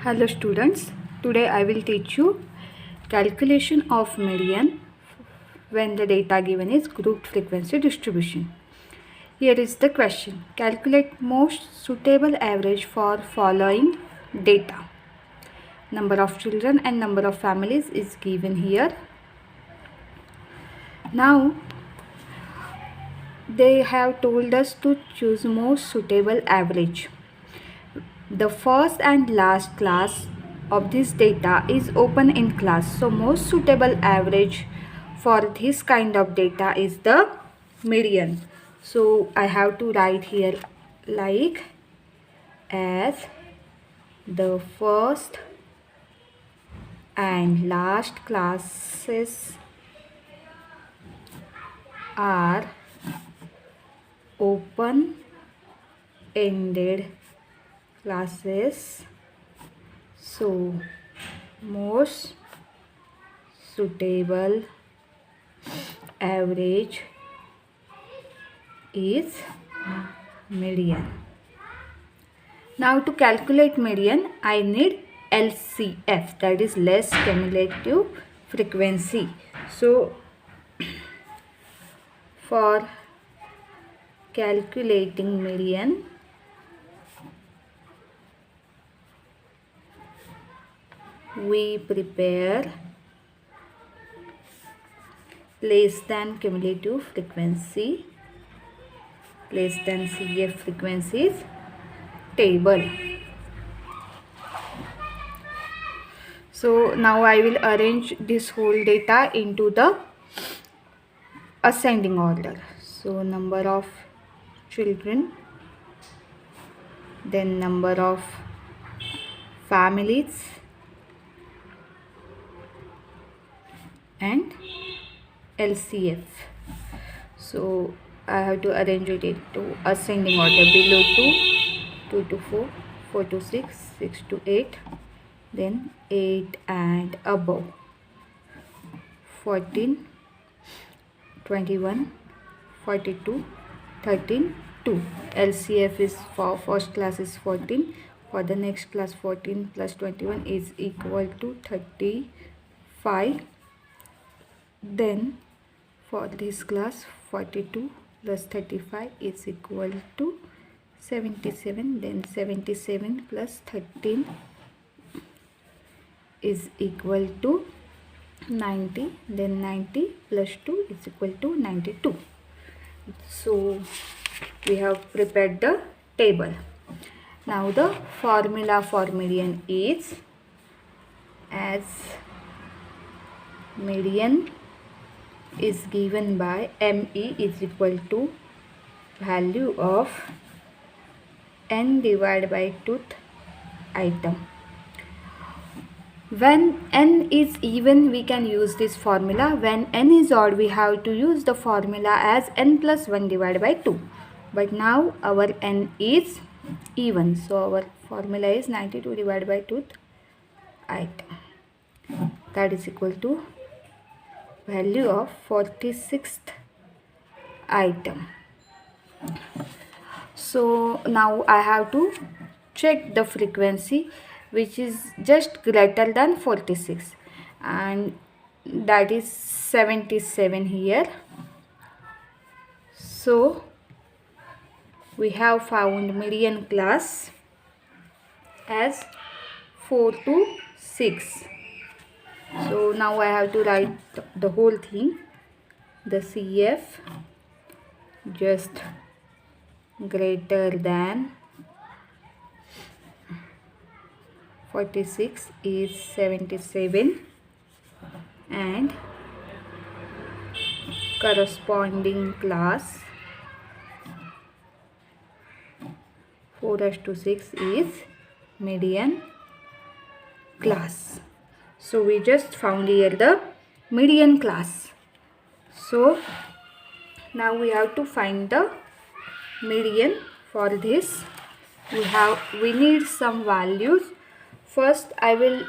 Hello students, today I will teach you calculation of median when the data given is grouped frequency distribution. Here is the question. Calculate most suitable average for following data. Number of children and number of families is given here. Now they have told us to choose most suitable average. The first and last class of this data is open in class. So most suitable average for this kind of data is the median. So I have to write here like as the first and last classes are open ended classes, so most suitable average is median. Now to calculate median, I need LCF, that is less cumulative frequency. So for calculating median, we prepare less than cumulative frequency, less than CF frequencies table. So now I will arrange this whole data into the ascending order. So number of children, then number of families, and LCF. So I have to arrange it into ascending order, below 2, 2 to 4, 4 to 6, 6 to 8, then 8 and above, 14, 21, 42, 13, 2. LCF is for first class is 14, for the next class 14 plus 21 is equal to 35. Then for this class 42 plus 35 is equal to 77. Then 77 plus 13 is equal to 90. Then 90 plus 2 is equal to 92. So we have prepared the table. Now the formula for median is as median is given by ME is equal to value of n divided by tooth item. When n is even, we can use this formula. When n is odd, we have to use the formula as n plus 1 divided by 2. But now our n is even, so our formula is 92 divided by tooth item. That is equal to value of 46th item. So now I have to check the frequency which is just greater than 46, and that is 77 here. So we have found median class as 4 to 6. So now I have to write the whole thing. The CF just greater than 46 is 77, and corresponding class 4:6 is median class. So we just found here the median class. So now we have to find the median. For this we need some values. First I will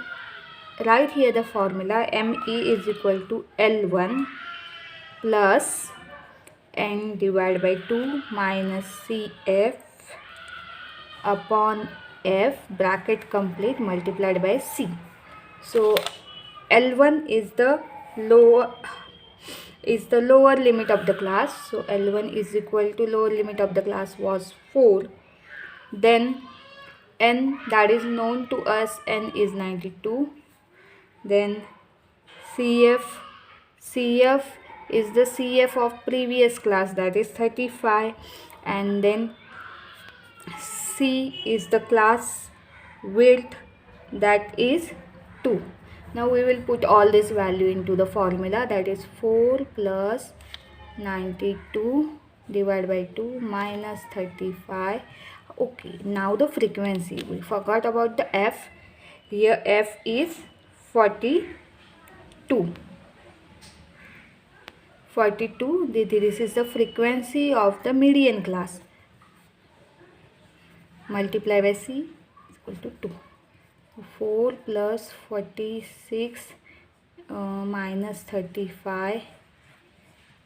write here the formula. ME is equal to L1 plus n divided by 2 minus CF upon F bracket complete multiplied by C. So L1 is the lower limit of the class. So L1 is equal to lower limit of the class was 4. Then N, that is known to us, N is 92. Then CF is the CF of previous class, that is 35. And then C is the class width, that is 2. Now we will put all this value into the formula, that is 4 plus 92 divided by 2 minus 35. Okay, now the frequency. We forgot about the F. Here F is 42. 42, this is the frequency of the median class. Multiply by C is equal to 2. 4 plus 46 minus 35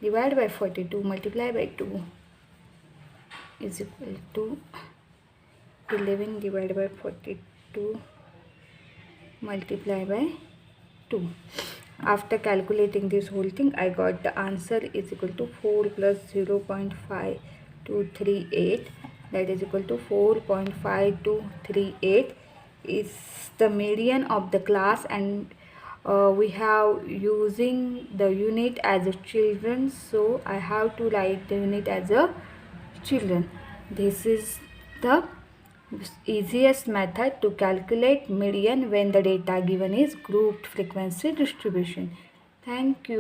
divided by 42 multiply by 2 is equal to 11 divided by 42 multiply by 2. After calculating this whole thing, I got the answer is equal to 4 plus 0.5238, that is equal to 4.5238 is the median of the class. And we have using the unit as a children, so I have to write the unit as a children. This is the easiest method to calculate median when the data given is grouped frequency distribution. Thank you.